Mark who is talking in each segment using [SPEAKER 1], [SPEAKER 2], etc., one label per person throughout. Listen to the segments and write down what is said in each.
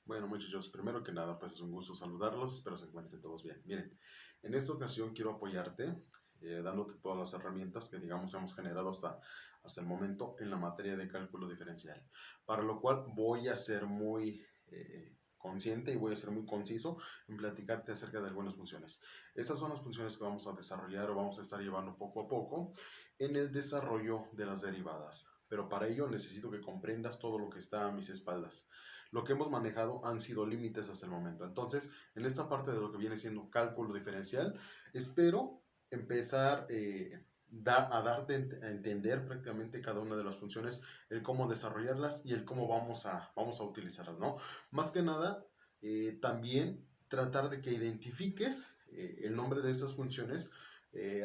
[SPEAKER 1] Bueno, muchachos, primero que nada, pues es un gusto saludarlos, espero se encuentren todos bien. Miren, en esta ocasión quiero apoyarte, dándote todas las herramientas que, digamos, hemos generado hasta el momento en la materia de cálculo diferencial, para lo cual voy a ser muy consciente y voy a ser muy conciso en platicarte acerca de algunas funciones. Estas son las funciones que vamos a desarrollar o vamos a estar llevando poco a poco en el desarrollo de las derivadas. Pero para ello necesito que comprendas todo lo que está a mis espaldas. Lo que hemos manejado han sido límites hasta el momento. Entonces, en esta parte de lo que viene siendo cálculo diferencial, espero empezar a darte a entender prácticamente cada una de las funciones, el cómo desarrollarlas y el cómo vamos a utilizarlas, ¿no? Más que nada, también tratar de que identifiques el nombre de estas funciones.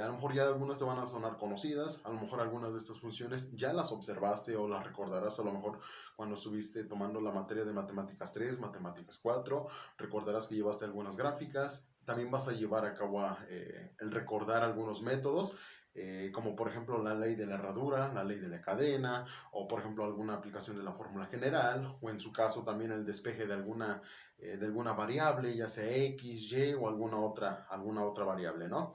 [SPEAKER 1] A lo mejor ya algunas te van a sonar conocidas, a lo mejor algunas de estas funciones ya las observaste o las recordarás a lo mejor cuando estuviste tomando la materia de matemáticas 3, matemáticas 4, recordarás que llevaste algunas gráficas, también vas a llevar a cabo el recordar algunos métodos, como por ejemplo la ley de la herradura, la ley de la cadena, o por ejemplo alguna aplicación de la fórmula general, o en su caso también el despeje de alguna variable, ya sea X, Y o alguna otra variable, ¿no?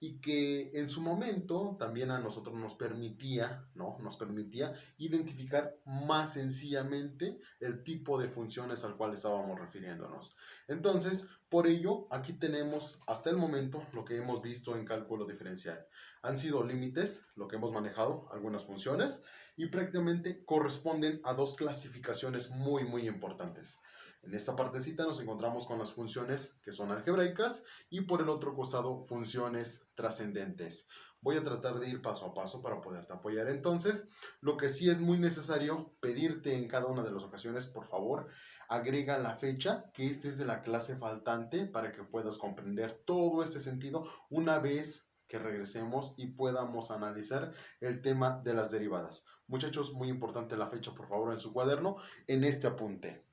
[SPEAKER 1] Y que en su momento también a nosotros nos permitía, ¿no? Nos permitía identificar más sencillamente el tipo de funciones al cual estábamos refiriéndonos. Entonces, por ello, aquí tenemos hasta el momento lo que hemos visto en cálculo diferencial. Han sido límites, lo que hemos manejado, algunas funciones, y prácticamente corresponden a dos clasificaciones muy importantes. En esta partecita nos encontramos con las funciones que son algebraicas y por el otro costado funciones trascendentes. Voy a tratar de ir paso a paso para poderte apoyar. Entonces, lo que sí es muy necesario pedirte en cada una de las ocasiones, por favor, agrega la fecha, que este es de la clase faltante, para que puedas comprender todo este sentido una vez que regresemos y podamos analizar el tema de las derivadas. Muchachos, muy importante la fecha, por favor, en su cuaderno, en este apunte.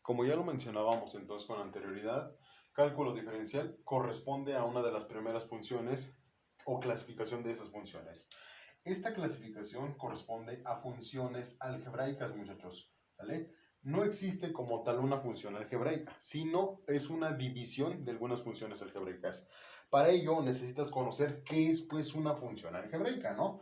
[SPEAKER 1] Como ya lo mencionábamos entonces con anterioridad, cálculo diferencial corresponde a una de las primeras funciones o clasificación de esas funciones. Esta clasificación corresponde a funciones algebraicas, muchachos, ¿sale? No existe como tal una función algebraica, sino es una división de algunas funciones algebraicas. Para ello necesitas conocer qué es pues una función algebraica, ¿no?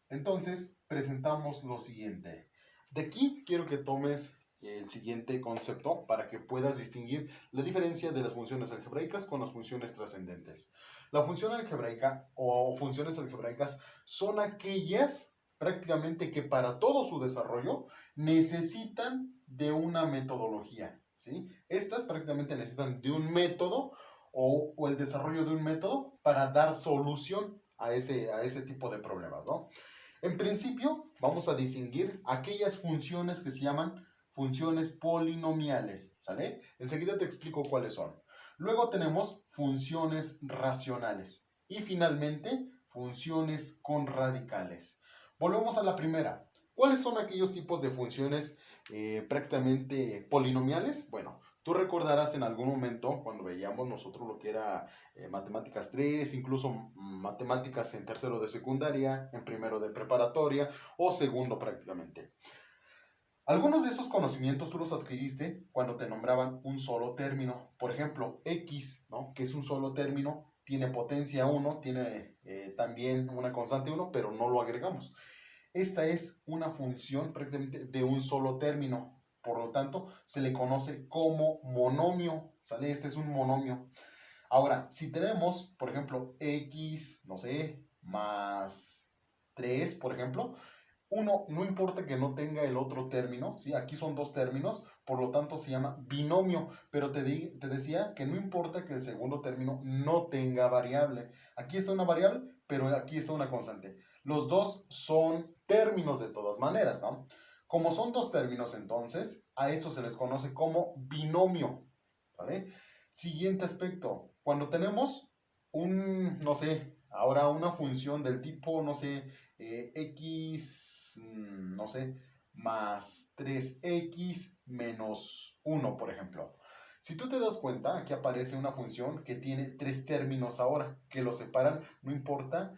[SPEAKER 1] Entonces presentamos lo siguiente. De aquí quiero que tomes el siguiente concepto para que puedas distinguir la diferencia de las funciones algebraicas con las funciones trascendentes. La función algebraica o funciones algebraicas son aquellas prácticamente que para todo su desarrollo necesitan de una metodología, ¿sí? Estas prácticamente necesitan de un método o el desarrollo de un método para dar solución a ese tipo de problemas, ¿no? En principio, vamos a distinguir aquellas funciones que se llaman funciones polinomiales, ¿sale? Enseguida te explico cuáles son. Luego tenemos funciones racionales y finalmente funciones con radicales. Volvemos a la primera. ¿Cuáles son aquellos tipos de funciones prácticamente polinomiales? Bueno, tú recordarás en algún momento cuando veíamos nosotros lo que era matemáticas 3, incluso matemáticas en tercero de secundaria, en primero de preparatoria o segundo prácticamente. Algunos de esos conocimientos tú los adquiriste cuando te nombraban un solo término. Por ejemplo, X, ¿no? Que es un solo término, tiene potencia 1, tiene también una constante 1, pero no lo agregamos. Esta es una función prácticamente de un solo término. Por lo tanto, se le conoce como monomio. ¿Sale? Este es un monomio. Ahora, si tenemos, por ejemplo, X, no sé, más 3, por ejemplo, uno, no importa que no tenga el otro término, ¿sí? Aquí son dos términos, por lo tanto se llama binomio, pero te decía que no importa que el segundo término no tenga variable. Aquí está una variable, pero aquí está una constante. Los dos son términos de todas maneras, ¿no? Como son dos términos, entonces, a esto se les conoce como binomio, ¿vale? Siguiente aspecto, cuando tenemos no sé, ahora una función del tipo, no sé, x, no sé, más 3x menos 1, por ejemplo. Si tú te das cuenta, aquí aparece una función que tiene tres términos ahora, que los separan, no importa,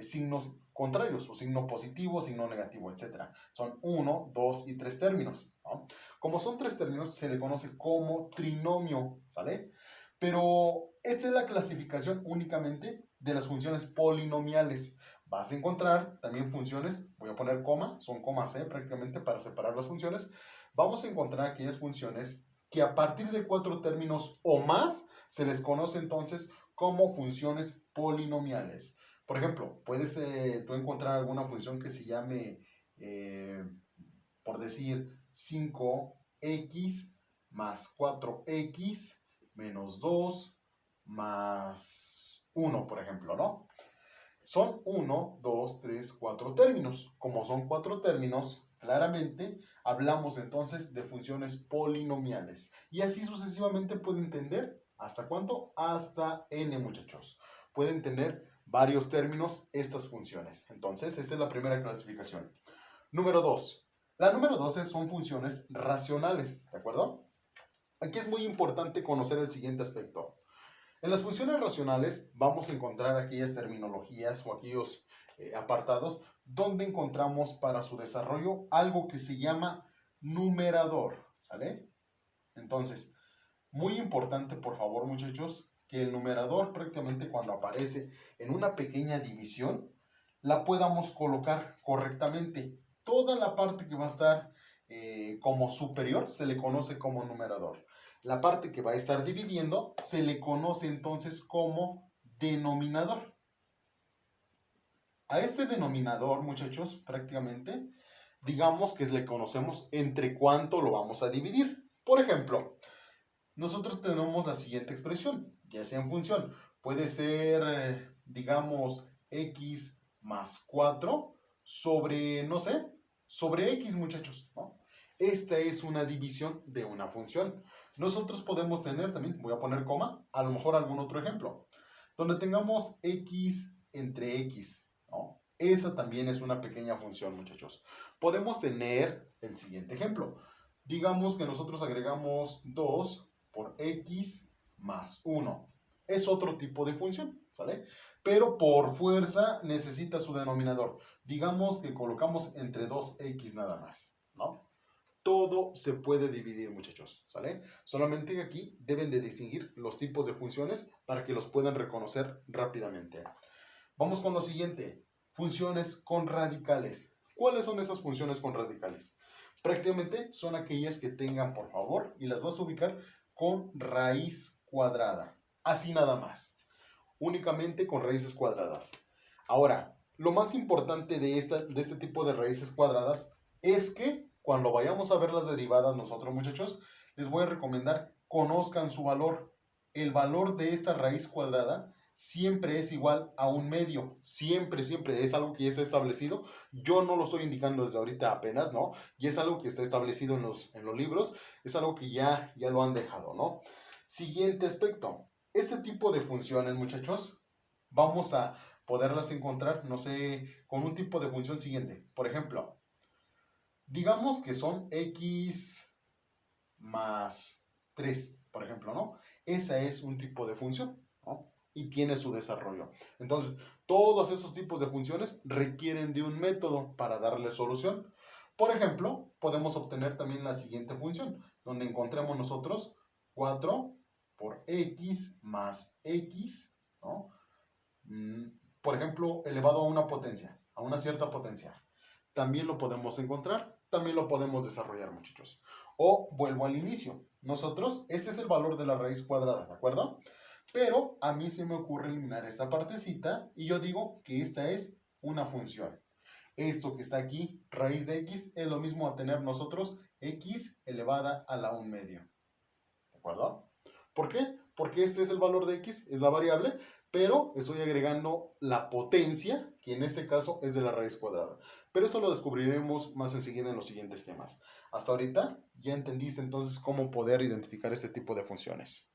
[SPEAKER 1] signos contrarios, o signo positivo, signo negativo, etc. Son 1, 2 y 3 términos, ¿no? Como son 3 términos, se le conoce como trinomio, ¿sale? Pero esta es la clasificación únicamente de las funciones polinomiales. Vas a encontrar también funciones, voy a poner coma, son comas, prácticamente para separar las funciones. Vamos a encontrar aquellas funciones que a partir de 4 términos o más se les conoce entonces como funciones polinomiales. Por ejemplo, puedes tú encontrar alguna función que se llame, por decir, 5x más 4x menos 2 más 1, por ejemplo, ¿no? Son 1, 2, 3, 4 términos. Como son 4 términos, claramente hablamos entonces de funciones polinomiales. Y así sucesivamente pueden tener, ¿hasta cuánto? Hasta n, muchachos. Pueden tener varios términos estas funciones. Entonces, esta es la primera clasificación. Número 2. La número 2 son funciones racionales, ¿de acuerdo? Aquí es muy importante conocer el siguiente aspecto. En las funciones racionales vamos a encontrar aquellas terminologías o aquellos apartados donde encontramos para su desarrollo algo que se llama numerador, ¿sale? Entonces, muy importante, por favor, muchachos, que el numerador prácticamente cuando aparece en una pequeña división, la podamos colocar correctamente. Toda la parte que va a estar como superior se le conoce como numerador. La parte que va a estar dividiendo se le conoce entonces como denominador. A este denominador, muchachos, prácticamente, digamos que le conocemos entre cuánto lo vamos a dividir. Por ejemplo, nosotros tenemos la siguiente expresión, ya sea en función. Puede ser, digamos, x más 4 sobre, no sé, sobre x, muchachos, ¿no? Esta es una división de una función. Nosotros podemos tener también, voy a poner coma, a lo mejor algún otro ejemplo, donde tengamos x entre x, ¿no? Esa también es una pequeña función, muchachos. Podemos tener el siguiente ejemplo. Digamos que nosotros agregamos 2 por x más 1. Es otro tipo de función, ¿sale? Pero por fuerza necesita su denominador. Digamos que colocamos entre 2x nada más, ¿no? Todo se puede dividir, muchachos, ¿sale? Solamente que aquí deben de distinguir los tipos de funciones para que los puedan reconocer rápidamente. Vamos con lo siguiente, funciones con radicales. ¿Cuáles son esas funciones con radicales? Prácticamente son aquellas que tengan, por favor, y las vas a ubicar con raíz cuadrada. Así nada más. Únicamente con raíces cuadradas. Ahora, lo más importante de este tipo de raíces cuadradas es que cuando vayamos a ver las derivadas nosotros, muchachos, les voy a recomendar conozcan su valor. El valor de esta raíz cuadrada siempre es igual a un medio. Siempre, siempre es algo que ya está establecido. Yo no lo estoy indicando desde ahorita apenas, ¿no? Y es algo que está establecido en los libros. Es algo que ya lo han dejado, ¿no? Siguiente aspecto. Este tipo de funciones, muchachos, vamos a poderlas encontrar, no sé, con un tipo de función siguiente. Por ejemplo, digamos que son x más 3, por ejemplo, ¿no? Esa es un tipo de función, ¿no? Y tiene su desarrollo. Entonces, todos esos tipos de funciones requieren de un método para darle solución. Por ejemplo, podemos obtener también la siguiente función, donde encontremos nosotros 4 por x más x, ¿no? Por ejemplo, elevado a una potencia, a una cierta potencia. También lo podemos encontrar, también lo podemos desarrollar, muchachos. O vuelvo al inicio. Nosotros, este es el valor de la raíz cuadrada, ¿de acuerdo? Pero a mí se me ocurre eliminar esta partecita y yo digo que esta es una función. Esto que está aquí, raíz de x, es lo mismo a tener nosotros x elevada a la 1/2. ¿De acuerdo? ¿Por qué? Porque este es el valor de x, es la variable, pero estoy agregando la potencia, que en este caso es de la raíz cuadrada. Pero esto lo descubriremos más enseguida en los siguientes temas. Hasta ahorita ya entendiste entonces cómo poder identificar este tipo de funciones.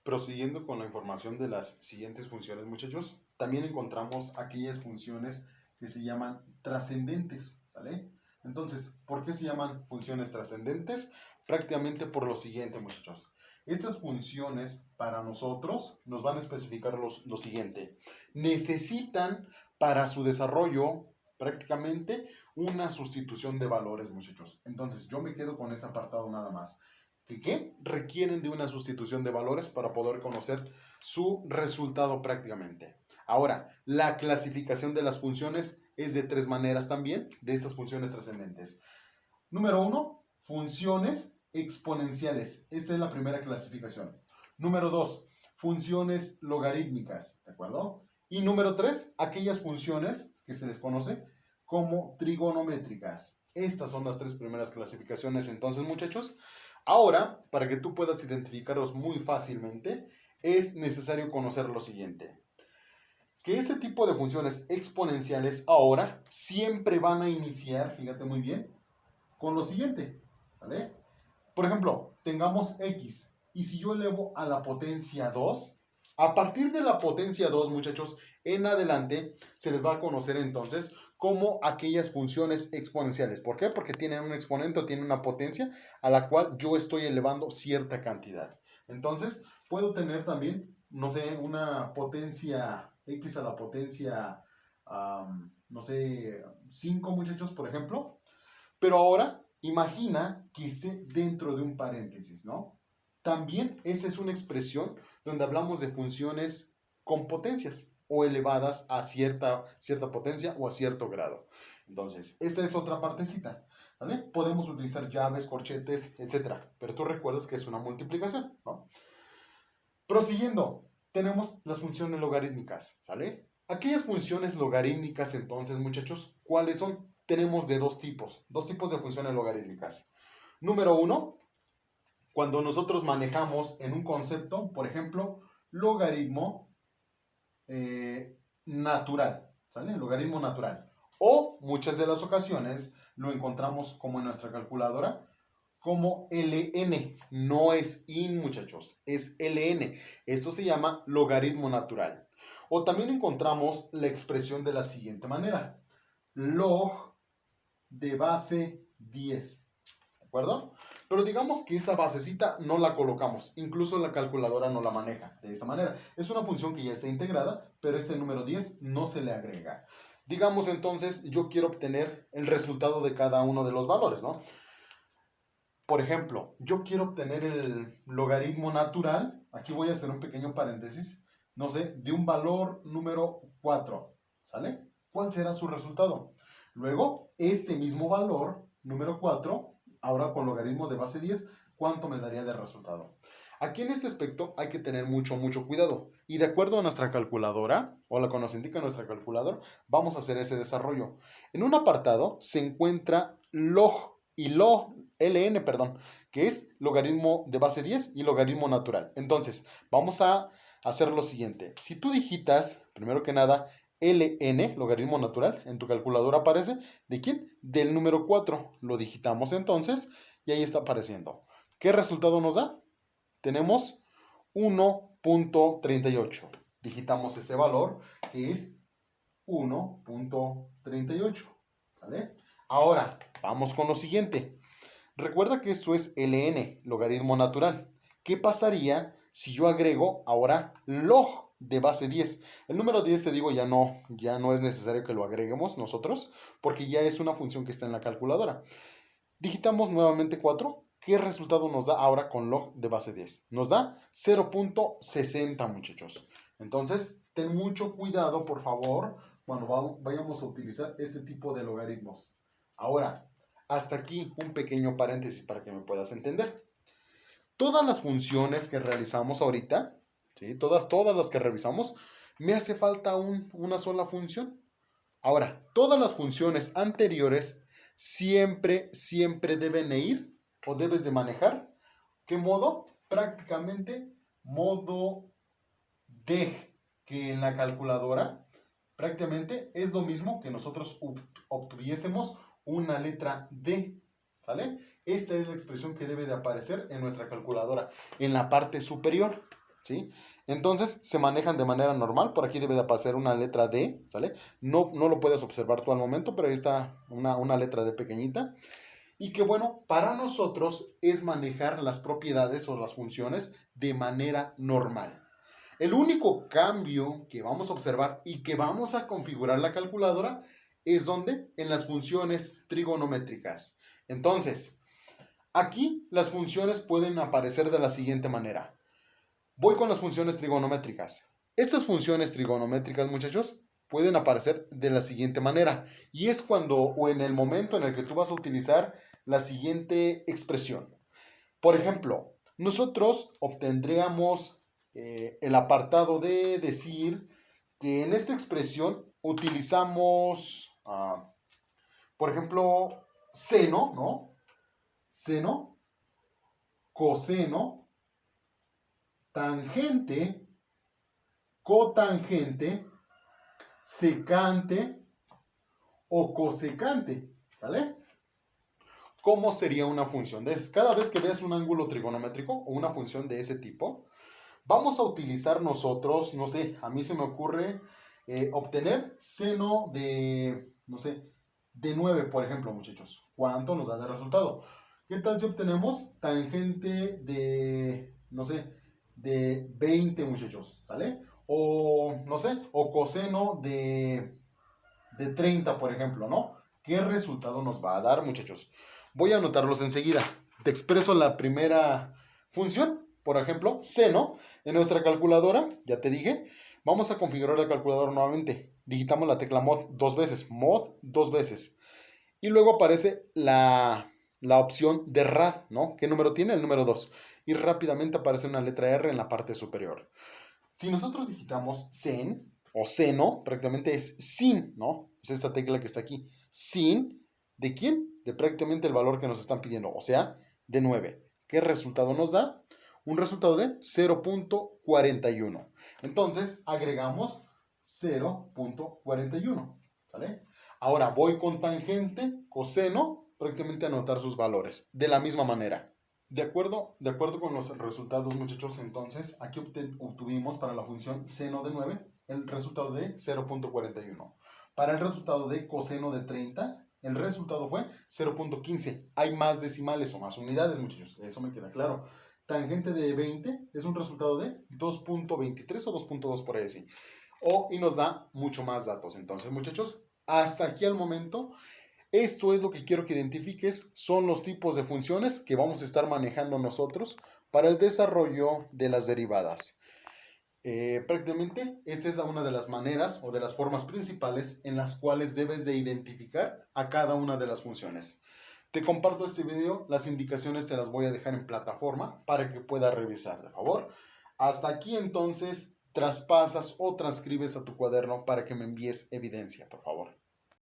[SPEAKER 1] Prosiguiendo con la información de las siguientes funciones, muchachos, también encontramos aquellas funciones que se llaman trascendentes, ¿sale? Entonces, ¿por qué se llaman funciones trascendentes? Prácticamente por lo siguiente, muchachos. Estas funciones para nosotros nos van a especificar lo siguiente. Necesitan para su desarrollo prácticamente una sustitución de valores, muchachos. Entonces, yo me quedo con este apartado nada más. ¿Qué? Requieren de una sustitución de valores para poder conocer su resultado prácticamente. Ahora, la clasificación de las funciones es de 3 maneras también, de estas funciones trascendentes. Número 1, funciones exponenciales. Esta es la primera clasificación. Número 2, funciones logarítmicas, ¿de acuerdo? Y número 3, aquellas funciones que se les conoce como trigonométricas. Estas son las 3 primeras clasificaciones. Entonces, muchachos, ahora, para que tú puedas identificarlos muy fácilmente, es necesario conocer lo siguiente. Que este tipo de funciones exponenciales ahora siempre van a iniciar, fíjate muy bien, con lo siguiente, ¿vale? Por ejemplo, tengamos x, y si yo elevo a la potencia 2, a partir de la potencia 2, muchachos, en adelante se les va a conocer entonces como aquellas funciones exponenciales. ¿Por qué? Porque tienen un exponente o tienen una potencia a la cual yo estoy elevando cierta cantidad. Entonces, puedo tener también, no sé, una potencia x a la potencia, no sé, 5, muchachos, por ejemplo. Pero ahora, imagina que esté dentro de un paréntesis, ¿no? También esa es una expresión donde hablamos de funciones con potencias o elevadas a cierta potencia o a cierto grado. Entonces, esta es otra partecita, ¿vale? Podemos utilizar llaves, corchetes, etc. Pero tú recuerdas que es una multiplicación, ¿no? Prosiguiendo, tenemos las funciones logarítmicas, ¿sale? Aquellas funciones logarítmicas, entonces, muchachos, ¿cuáles son? Tenemos de dos tipos de funciones logarítmicas. Número 1, cuando nosotros manejamos en un concepto, por ejemplo, logaritmo natural, ¿sale? Logaritmo natural. O muchas de las ocasiones lo encontramos como en nuestra calculadora, como ln. No es in, muchachos, es ln. Esto se llama logaritmo natural. O también encontramos la expresión de la siguiente manera. Log de base 10. ¿De acuerdo? Pero digamos que esa basecita no la colocamos. Incluso la calculadora no la maneja de esta manera. Es una función que ya está integrada, pero este número 10 no se le agrega. Digamos entonces, yo quiero obtener el resultado de cada uno de los valores, ¿no? Por ejemplo, yo quiero obtener el logaritmo natural, aquí voy a hacer un pequeño paréntesis, no sé, de un valor número 4, ¿sale? ¿Cuál será su resultado? Luego, este mismo valor, número 4, ahora con logaritmo de base 10, ¿cuánto me daría de resultado? Aquí en este aspecto hay que tener mucho cuidado. Y de acuerdo a nuestra calculadora, o lo que nos indica nuestra calculadora, vamos a hacer ese desarrollo. En un apartado se encuentra log y ln, perdón, que es logaritmo de base 10 y logaritmo natural. Entonces, vamos a hacer lo siguiente. Si tú digitas, primero que nada, ln, logaritmo natural, en tu calculadora aparece, ¿de quién? Del número 4. Lo digitamos entonces y ahí está apareciendo. ¿Qué resultado nos da? Tenemos 1.38. Digitamos ese valor que es 1.38. ¿Vale? Ahora, vamos con lo siguiente. Recuerda que esto es ln, logaritmo natural. ¿Qué pasaría si yo agrego ahora log de base 10? El número 10, te digo, ya no es necesario que lo agreguemos nosotros, porque ya es una función que está en la calculadora. Digitamos nuevamente 4. ¿Qué resultado nos da ahora con log de base 10? Nos da 0.60, muchachos. Entonces, ten mucho cuidado, por favor, cuando vayamos a utilizar este tipo de logaritmos. Ahora, hasta aquí un pequeño paréntesis para que me puedas entender. Todas las funciones que realizamos ahorita, ¿sí? Todas las que revisamos, me hace falta una sola función. Ahora, todas las funciones anteriores siempre deben ir o debes de manejar. ¿Qué modo? Prácticamente modo de, que en la calculadora prácticamente es lo mismo que nosotros obtuviésemos una letra D, ¿sale? Esta es la expresión que debe de aparecer en nuestra calculadora, en la parte superior, ¿sí? Entonces se manejan de manera normal, por aquí debe de aparecer una letra D, ¿sale? No lo puedes observar tú al momento, pero ahí está una letra D pequeñita. Y que bueno, para nosotros es manejar las propiedades o las funciones de manera normal. El único cambio que vamos a observar y que vamos a configurar la calculadora es donde en las funciones trigonométricas. Entonces, aquí las funciones pueden aparecer de la siguiente manera. Voy con las funciones trigonométricas. Estas funciones trigonométricas, muchachos, pueden aparecer de la siguiente manera. Y es cuando o en el momento en el que tú vas a utilizar la siguiente expresión. Por ejemplo, nosotros obtendríamos el apartado de decir que en esta expresión utilizamos, por ejemplo, seno, ¿no? Seno, coseno, tangente, cotangente, secante o cosecante, ¿sale? ¿Cómo sería una función de esas? Cada vez que veas un ángulo trigonométrico o una función de ese tipo, vamos a utilizar nosotros, no sé, a mí se me ocurre obtener seno de, no sé, de 9, por ejemplo, muchachos. ¿Cuánto nos da de resultado? ¿Qué tal si obtenemos tangente de, no sé, de 20, muchachos? ¿Sale? O, no sé, o coseno de 30, por ejemplo, ¿no? ¿Qué resultado nos va a dar, muchachos? Voy a anotarlos enseguida. Te expreso la primera función, por ejemplo, seno. En nuestra calculadora, ya te dije, vamos a configurar la calculadora nuevamente. Digitamos la tecla mod dos veces. Y luego aparece la opción de rad, ¿no? ¿Qué número tiene? El número 2. Y rápidamente aparece una letra R en la parte superior. Si nosotros digitamos sen o seno, prácticamente es sin, ¿no? Es esta tecla que está aquí. Sin, ¿de quién? De prácticamente el valor que nos están pidiendo, o sea, de 9. ¿Qué resultado nos da? Un resultado de 0.41. Entonces, agregamos 0.41, ¿vale? Ahora voy con tangente, coseno, prácticamente a anotar sus valores. De la misma manera. De acuerdo con los resultados, muchachos, entonces aquí obtuvimos para la función seno de 9 el resultado de 0.41. Para el resultado de coseno de 30, el resultado fue 0.15. Hay más decimales o más unidades, muchachos, eso me queda claro. Tangente de 20 es un resultado de 2.23 o 2.2 por ahí así. Y nos da mucho más datos. Entonces, muchachos, hasta aquí al momento. Esto es lo que quiero que identifiques, son los tipos de funciones que vamos a estar manejando nosotros para el desarrollo de las derivadas. Prácticamente esta es una de las maneras o de las formas principales en las cuales debes de identificar a cada una de las funciones. Te comparto este video, las indicaciones te las voy a dejar en plataforma para que puedas revisar, de favor. Hasta aquí entonces traspasas o transcribes a tu cuaderno para que me envíes evidencia, por favor.